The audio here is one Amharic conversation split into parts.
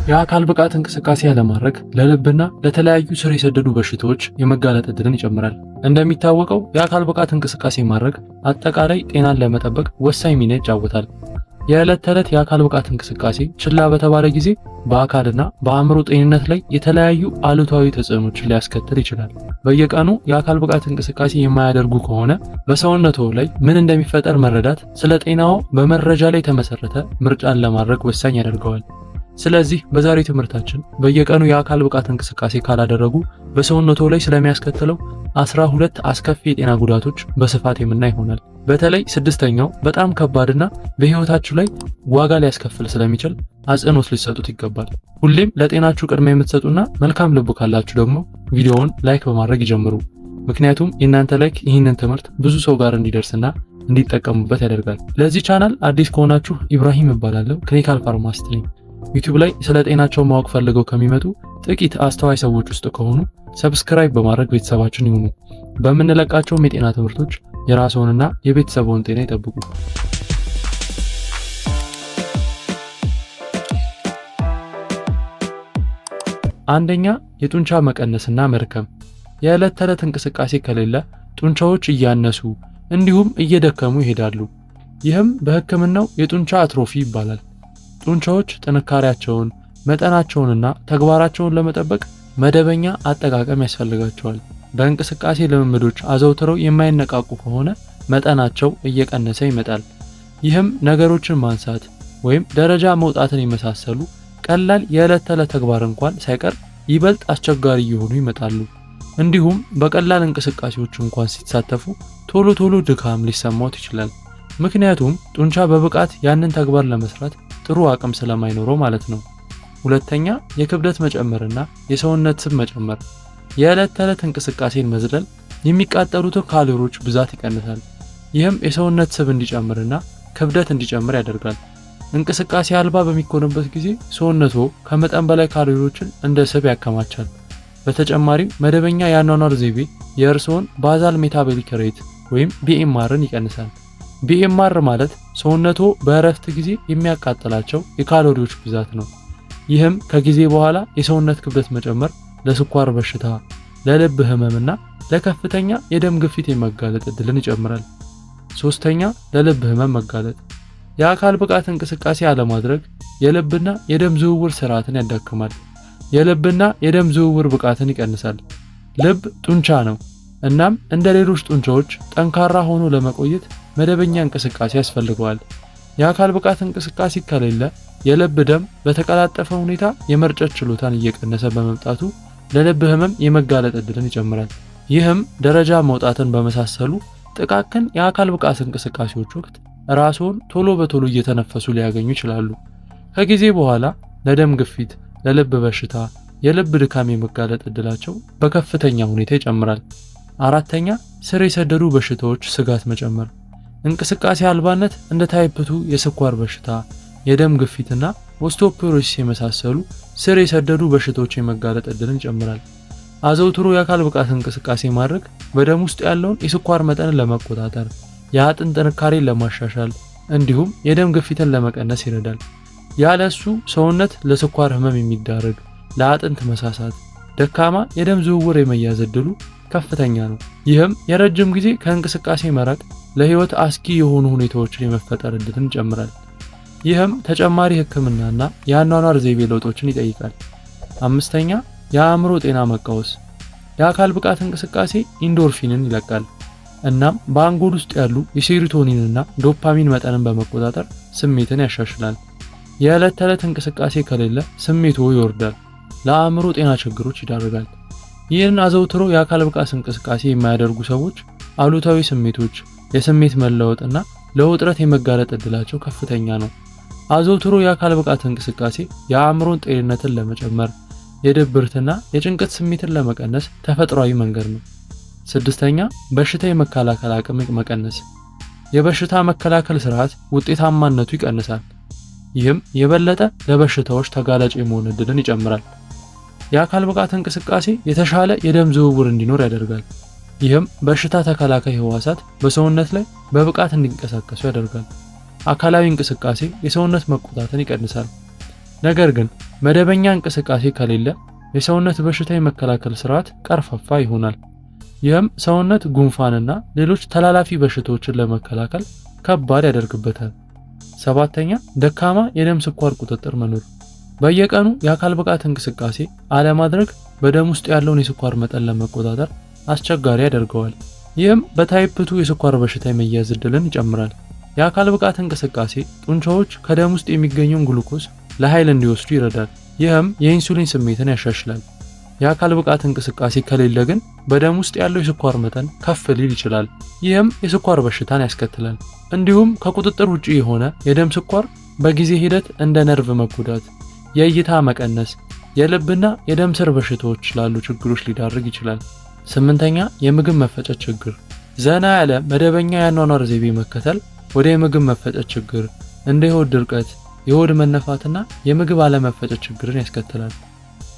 የአካል ብቃት እንቅስቃሴ ያለማድረግ ለልብና ለተለያዩ ስር የሰደዱ በሽታዎች የመጋለጥ ዕድልን ይጨምራል። እንደሚታወቀው የአካል ብቃት እንቅስቃሴ ማድረግ አጠቃላይ ጤናን ለመጠበቅ ወሳኝ ሚና ይጫወታል። የዕለት ተዕለት የአካል ብቃት እንቅስቃሴ ችላ በተባለ ጊዜ በአካልና በአእምሮ ጤንነት ላይ የተለያዩ አሉታዊ ተጽዕኖችን ሊያስከትል ይችላል። በየቀኑ የአካል ብቃት እንቅስቃሴ የማያደርጉ ከሆነ በሰውነቶ ላይ ምን እንደሚፈጠር መረዳት ስለ ጤናዎ በመረጃ ላይ የተመሰረተ ምርጫን ለማድረግ ወሳኝ ያደርገዋል። ስለዚህ በዛሬው ትምህርታችን በየቀኑ የአካል ብቃት እንቅስቃሴ ካላደረጉ በሰውነቶ ላይ ስለሚያስከትለው 12 አስከፊ የጤና ጉዳቶች በስፋት የምናይ ይሆናል። በተለይ ስድስተኛው በጣም ከባድና በህይወታችሁ ላይ ዋጋ ሊያስከፍል ስለሚችል አጽንኦት ሊሰጡት ይገባል። ሁሌም ለጤናችሁ ቅድሚያ የምትሰጡና መልካም ልብ ካላችሁ ደግሞ ቪዲዮውን ላይክ በማድረግ ይጀምሩ። ምክንያቱም የእናንተ ላይክ ይህንን ትምህርት ብዙ ሰው ጋር እንዲደርስና እንዲጠቀሙበት ያደርጋል። ለዚህ ቻናል አዲስ ከሆናችሁ ኢብራሂም እባላለሁ፣ ክሊኒካል ፋርማሲስት ነኝ። ዩቲዩብ ላይ ስለ ጤናቸው ማወቅ ፈልገው ከሚመጡ ጥቂት አስተዋይ ሰዎች ውስጥ ከሆኑ ሰብስክራይብ በማድረግ ቤተሰባችን ይሁኑ። በምንለቃቸውም የጤና ትምህርቶች የራስዎንና የቤተሰቦን ጤና ይጠብቁ። አንደኛ፣ የጡንቻ መቀነስና መድከም። የዕለት ተዕለት እንቅስቃሴ ከሌለ ጡንቻዎች እያነሱ እንዲሁም እየደከሙ ይሄዳሉ። ይህም በሕክምናው የጡንቻ አትሮፊ ይባላል። ጡንቻዎች ጥንካሬያቸውን፣ መጠናቸውንና ተግባራቸውን ለመጠበቅ መደበኛ አጠቃቀም ያስፈልጋቸዋል። በእንቅስቃሴ ልምምዶች አዘውትረው የማይነቃቁ ከሆነ መጠናቸው እየቀነሰ ይመጣል። ይህም ነገሮችን ማንሳት ወይም ደረጃ መውጣትን የመሳሰሉ ቀላል የዕለት ተዕለት ተግባር እንኳን ሳይቀር ይበልጥ አስቸጋሪ እየሆኑ ይመጣሉ። እንዲሁም በቀላል እንቅስቃሴዎች እንኳን ሲሳተፉ ቶሎ ቶሎ ድካም ሊሰማዎት ይችላል። ምክንያቱም ጡንቻ በብቃት ያንን ተግባር ለመስራት ጥሩ አቅም ስለማይኖረው ማለት ነው። ሁለተኛ፣ የክብደት መጨመርና የሰውነት ስብ መጨመር። የዕለት ተዕለት እንቅስቃሴን መዝለል የሚቃጠሉትን ካሎሪዎች ብዛት ይቀንሳል። ይህም የሰውነት ስብ እንዲጨምርና ክብደት እንዲጨምር ያደርጋል። እንቅስቃሴ አልባ በሚኮንበት ጊዜ ሰውነቶ ከመጠን በላይ ካሎሪዎችን እንደ ስብ ያከማቻል። በተጨማሪም መደበኛ የአኗኗር ዘይቤ የእርስዎን ባዛል ሜታቦሊክ ሬት ወይም ቢኤምአርን ይቀንሳል። ቢኤምአር ማለት ሰውነቶ በእረፍት ጊዜ የሚያቃጥላቸው የካሎሪዎች ብዛት ነው። ይህም ከጊዜ በኋላ የሰውነት ክብደት መጨመር ለስኳር በሽታ፣ ለልብ ህመምና ለከፍተኛ የደም ግፊት የመጋለጥ ዕድልን ይጨምራል። ሶስተኛ፣ ለልብ ህመም መጋለጥ። የአካል ብቃት እንቅስቃሴ አለማድረግ የልብና የደም ዝውውር ስርዓትን ያዳክማል። የልብና የደም ዝውውር ብቃትን ይቀንሳል። ልብ ጡንቻ ነው። እናም እንደ ሌሎች ጡንቻዎች ጠንካራ ሆኖ ለመቆየት መደበኛ እንቅስቃሴ ያስፈልገዋል። የአካል ብቃት እንቅስቃሴ ከሌለ የልብ ደም በተቀላጠፈ ሁኔታ የመርጨት ችሎታን እየቀነሰ በመምጣቱ ለልብ ህመም የመጋለጥ ዕድልን ይጨምራል። ይህም ደረጃ መውጣትን በመሳሰሉ ጥቃቅን የአካል ብቃት እንቅስቃሴዎች ወቅት ራስዎን ቶሎ በቶሎ እየተነፈሱ ሊያገኙ ይችላሉ። ከጊዜ በኋላ ለደም ግፊት፣ ለልብ በሽታ፣ የልብ ድካም የመጋለጥ ዕድላቸው በከፍተኛ ሁኔታ ይጨምራል። አራተኛ፣ ስር የሰደዱ በሽታዎች ስጋት መጨመር። እንቅስቃሴ አልባነት እንደ ታይፕ 2 የስኳር በሽታ፣ የደም ግፊትና ኦስቲዮፖሮሲስ የመሳሰሉ ስር የሰደዱ በሽታዎች የመጋለጥ ዕድልን ይጨምራል። አዘውትሮ የአካል ብቃት እንቅስቃሴ ማድረግ በደም ውስጥ ያለውን የስኳር መጠንን ለመቆጣጠር፣ የአጥንት ጥንካሬን ለማሻሻል እንዲሁም የደም ግፊትን ለመቀነስ ይረዳል። ያለሱ ሰውነት ለስኳር ህመም የሚዳረግ፣ ለአጥንት መሳሳት፣ ደካማ የደም ዝውውር የመያዝ ዕድሉ ከፍተኛ ነው። ይህም የረጅም ጊዜ ከእንቅስቃሴ መራቅ ለህይወት አስጊ የሆኑ ሁኔታዎችን የመፈጠር ዕድልን ይጨምራል። ይህም ተጨማሪ ህክምናና የአኗኗር ዘይቤ ለውጦችን ይጠይቃል። አምስተኛ፣ የአእምሮ ጤና መቃወስ። የአካል ብቃት እንቅስቃሴ ኢንዶርፊንን ይለቃል። እናም በአንጎል ውስጥ ያሉ የሴሮቶኒንና ዶፓሚን መጠንን በመቆጣጠር ስሜትን ያሻሽላል። የዕለት ተዕለት እንቅስቃሴ ከሌለ ስሜቶ ይወርዳል፣ ለአእምሮ ጤና ችግሮች ይዳርጋል። ይህን አዘውትሮ የአካል ብቃት እንቅስቃሴ የማያደርጉ ሰዎች አሉታዊ ስሜቶች፣ የስሜት መለወጥና ለውጥረት የመጋለጥ ዕድላቸው ከፍተኛ ነው። አዘውትሮ የአካል ብቃት እንቅስቃሴ የአእምሮን ጤንነትን ለመጨመር፣ የድብርትና የጭንቀት ስሜትን ለመቀነስ ተፈጥሯዊ መንገድ ነው። ስድስተኛ፣ በሽታ የመከላከል አቅም መቀነስ። የበሽታ መከላከል ስርዓት ውጤታማነቱ ይቀንሳል። ይህም የበለጠ ለበሽታዎች ተጋላጭ የመሆን ዕድልን ይጨምራል። የአካል ብቃት እንቅስቃሴ የተሻለ የደም ዝውውር እንዲኖር ያደርጋል። ይህም በሽታ ተከላካይ ህዋሳት በሰውነት ላይ በብቃት እንዲንቀሳቀሱ ያደርጋል። አካላዊ እንቅስቃሴ የሰውነት መቆጣትን ይቀንሳል። ነገር ግን መደበኛ እንቅስቃሴ ከሌለ የሰውነት በሽታ የመከላከል ስርዓት ቀርፋፋ ይሆናል። ይህም ሰውነት ጉንፋንና ሌሎች ተላላፊ በሽታዎችን ለመከላከል ከባድ ያደርግበታል። ሰባተኛ ደካማ የደም ስኳር ቁጥጥር መኖር። በየቀኑ የአካል ብቃት እንቅስቃሴ አለማድረግ በደም ውስጥ ያለውን የስኳር መጠን ለመቆጣጠር አስቸጋሪ ያደርገዋል። ይህም በታይፕ 2 የስኳር በሽታ የመያዝ ዕድልን ይጨምራል። የአካል ብቃት እንቅስቃሴ ጡንቻዎች ከደም ውስጥ የሚገኘውን ግሉኮስ ለኃይል እንዲወስዱ ይረዳል። ይህም የኢንሱሊን ስሜትን ያሻሽላል። የአካል ብቃት እንቅስቃሴ ከሌለ ግን በደም ውስጥ ያለው የስኳር መጠን ከፍ ሊል ይችላል። ይህም የስኳር በሽታን ያስከትላል። እንዲሁም ከቁጥጥር ውጪ የሆነ የደም ስኳር በጊዜ ሂደት እንደ ነርቭ መጎዳት፣ የእይታ መቀነስ፣ የልብና የደም ስር በሽታዎች ላሉ ችግሮች ሊዳርግ ይችላል። ስምንተኛ የምግብ መፈጨት ችግር። ዘና ያለ መደበኛ የአኗኗር ዘይቤ መከተል ወደ የምግብ መፈጨት ችግር እንደ የሆድ ድርቀት፣ የሆድ መነፋትና የምግብ አለመፈጨት ችግርን ያስከትላል።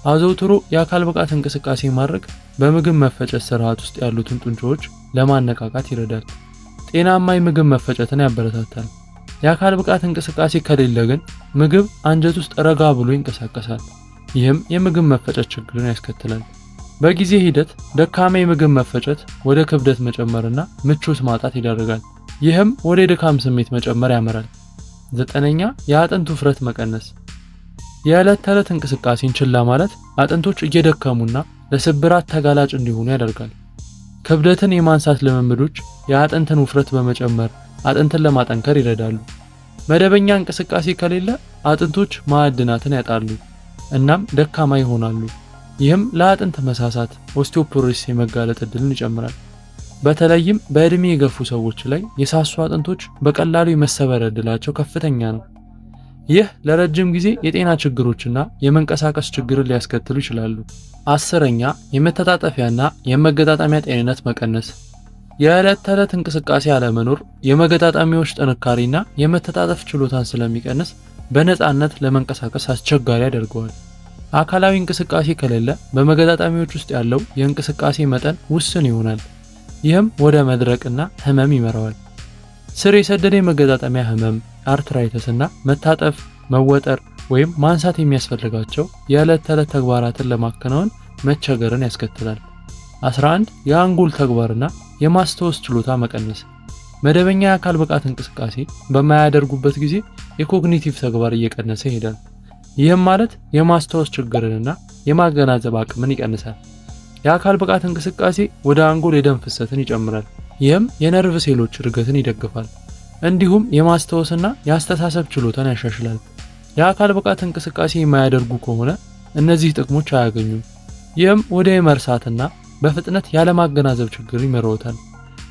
አዘውትሮ የአካል ብቃት እንቅስቃሴ ማድረግ በምግብ መፈጨት ስርዓት ውስጥ ያሉትን ጡንቻዎች ለማነቃቃት ይረዳል። ጤናማ የምግብ መፈጨትን ያበረታታል። የአካል ብቃት እንቅስቃሴ ከሌለ ግን ምግብ አንጀት ውስጥ ረጋ ብሎ ይንቀሳቀሳል። ይህም የምግብ መፈጨት ችግርን ያስከትላል። በጊዜ ሂደት ደካማ የምግብ መፈጨት ወደ ክብደት መጨመርና ምቾት ማጣት ይዳርጋል። ይህም ወደ ድካም ስሜት መጨመር ያመራል። ዘጠነኛ የአጥንት ውፍረት መቀነስ። የዕለት ተዕለት እንቅስቃሴን ችላ ማለት አጥንቶች እየደከሙና ለስብራት ተጋላጭ እንዲሆኑ ያደርጋል። ክብደትን የማንሳት ልምምዶች የአጥንትን ውፍረት በመጨመር አጥንትን ለማጠንከር ይረዳሉ። መደበኛ እንቅስቃሴ ከሌለ አጥንቶች ማዕድናትን ያጣሉ እናም ደካማ ይሆናሉ። ይህም ለአጥንት መሳሳት ኦስቲዮፖሮሲስ የመጋለጥ ዕድልን ይጨምራል። በተለይም በእድሜ የገፉ ሰዎች ላይ የሳሱ አጥንቶች በቀላሉ የመሰበር ዕድላቸው ከፍተኛ ነው። ይህ ለረጅም ጊዜ የጤና ችግሮችና የመንቀሳቀስ ችግርን ሊያስከትሉ ይችላሉ። አስረኛ የመተጣጠፊያና የመገጣጠሚያ ጤንነት መቀነስ። የዕለት ተዕለት እንቅስቃሴ አለመኖር የመገጣጠሚያዎች ጥንካሬና የመተጣጠፍ ችሎታን ስለሚቀንስ በነፃነት ለመንቀሳቀስ አስቸጋሪ ያደርገዋል። አካላዊ እንቅስቃሴ ከሌለ በመገጣጠሚያዎች ውስጥ ያለው የእንቅስቃሴ መጠን ውስን ይሆናል። ይህም ወደ መድረቅና ህመም ይመራዋል። ስር የሰደደ የመገጣጠሚያ ህመም፣ አርትራይተስ እና መታጠፍ፣ መወጠር ወይም ማንሳት የሚያስፈልጋቸው የዕለት ተዕለት ተግባራትን ለማከናወን መቸገርን ያስከትላል። 11 የአንጎል ተግባርና የማስታወስ ችሎታ መቀነስ። መደበኛ የአካል ብቃት እንቅስቃሴ በማያደርጉበት ጊዜ የኮግኒቲቭ ተግባር እየቀነሰ ይሄዳል። ይህም ማለት የማስታወስ ችግርንና የማገናዘብ አቅምን ይቀንሳል። የአካል ብቃት እንቅስቃሴ ወደ አንጎል የደም ፍሰትን ይጨምራል። ይህም የነርቭ ሴሎች እድገትን ይደግፋል። እንዲሁም የማስታወስና የአስተሳሰብ ችሎታን ያሻሽላል። የአካል ብቃት እንቅስቃሴ የማያደርጉ ከሆነ እነዚህ ጥቅሞች አያገኙም። ይህም ወደ የመርሳትና በፍጥነት ያለማገናዘብ ችግር ይመራዎታል።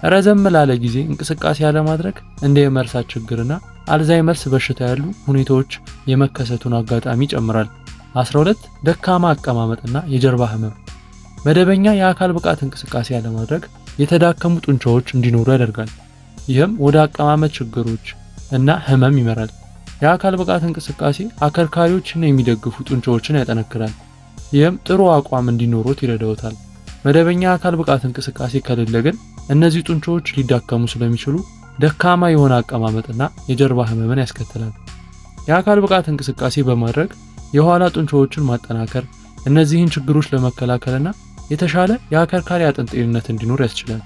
ረዘም ላለ ጊዜ እንቅስቃሴ ያለማድረግ እንደ የመርሳት ችግርና አልዛይመርስ በሽታ ያሉ ሁኔታዎች የመከሰቱን አጋጣሚ ይጨምራል። 12 ደካማ አቀማመጥና የጀርባ ህመም። መደበኛ የአካል ብቃት እንቅስቃሴ ያለማድረግ የተዳከሙ ጡንቻዎች እንዲኖሩ ያደርጋል። ይህም ወደ አቀማመጥ ችግሮች እና ህመም ይመራል። የአካል ብቃት እንቅስቃሴ አከርካሪዎችን የሚደግፉ ጡንቻዎችን ያጠነክራል። ይህም ጥሩ አቋም እንዲኖሩት ይረዳዎታል። መደበኛ የአካል ብቃት እንቅስቃሴ ከሌለ ግን እነዚህ ጡንቻዎች ሊዳከሙ ስለሚችሉ ደካማ የሆነ አቀማመጥና የጀርባ ህመምን ያስከትላል። የአካል ብቃት እንቅስቃሴ በማድረግ የኋላ ጡንቻዎችን ማጠናከር እነዚህን ችግሮች ለመከላከልና የተሻለ የአከርካሪ አጥንት ጤንነት እንዲኖር ያስችላል።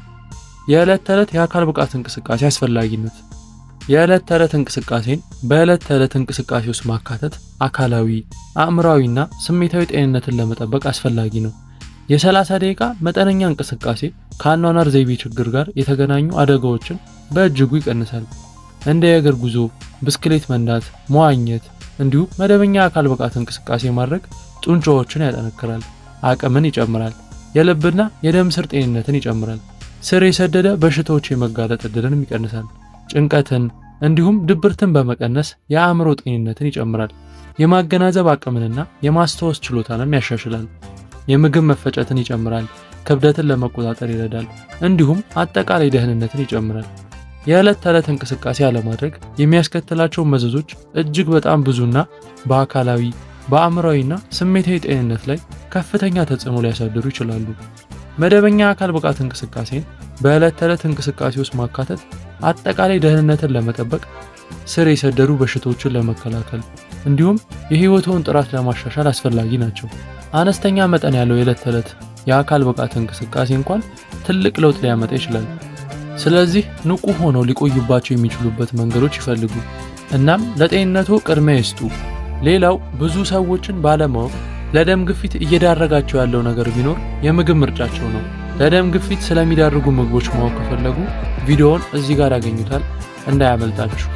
የዕለት ተዕለት የአካል ብቃት እንቅስቃሴ አስፈላጊነት። የዕለት ተዕለት እንቅስቃሴን በዕለት ተዕለት እንቅስቃሴ ውስጥ ማካተት አካላዊ፣ አእምሯዊና ስሜታዊ ጤንነትን ለመጠበቅ አስፈላጊ ነው። የ30 ደቂቃ መጠነኛ እንቅስቃሴ ከአኗኗር ዘይቤ ችግር ጋር የተገናኙ አደጋዎችን በእጅጉ ይቀንሳል። እንደ የእግር ጉዞ፣ ብስክሌት መንዳት፣ መዋኘት እንዲሁም መደበኛ የአካል ብቃት እንቅስቃሴ ማድረግ ጡንቻዎችን ያጠነክራል፣ አቅምን ይጨምራል፣ የልብና የደም ስር ጤንነትን ይጨምራል። ስር የሰደደ በሽታዎች የመጋለጥ ዕድልንም ይቀንሳል። ጭንቀትን እንዲሁም ድብርትን በመቀነስ የአእምሮ ጤንነትን ይጨምራል። የማገናዘብ አቅምንና የማስታወስ ችሎታንም ያሻሽላል። የምግብ መፈጨትን ይጨምራል፣ ክብደትን ለመቆጣጠር ይረዳል፣ እንዲሁም አጠቃላይ ደህንነትን ይጨምራል። የዕለት ተዕለት እንቅስቃሴ አለማድረግ የሚያስከትላቸው መዘዞች እጅግ በጣም ብዙና በአካላዊ በአእምሯዊና ስሜታዊ ጤንነት ላይ ከፍተኛ ተጽዕኖ ሊያሳድሩ ይችላሉ። መደበኛ የአካል ብቃት እንቅስቃሴን በዕለት ተዕለት እንቅስቃሴ ውስጥ ማካተት አጠቃላይ ደህንነትን ለመጠበቅ፣ ስር የሰደዱ በሽታዎችን ለመከላከል እንዲሁም የህይወትዎን ጥራት ለማሻሻል አስፈላጊ ናቸው። አነስተኛ መጠን ያለው የዕለት ተዕለት የአካል ብቃት እንቅስቃሴ እንኳን ትልቅ ለውጥ ሊያመጣ ይችላል። ስለዚህ ንቁ ሆነው ሊቆዩባቸው የሚችሉበት መንገዶች ይፈልጉ። እናም ለጤንነቱ ቅድሚያ ይስጡ። ሌላው ብዙ ሰዎችን ባለማወቅ ለደም ግፊት እየዳረጋቸው ያለው ነገር ቢኖር የምግብ ምርጫቸው ነው። ለደም ግፊት ስለሚዳርጉ ምግቦች ማወቅ ከፈለጉ ቪዲዮውን እዚህ ጋር ያገኙታል፣ እንዳያመልጣችሁ።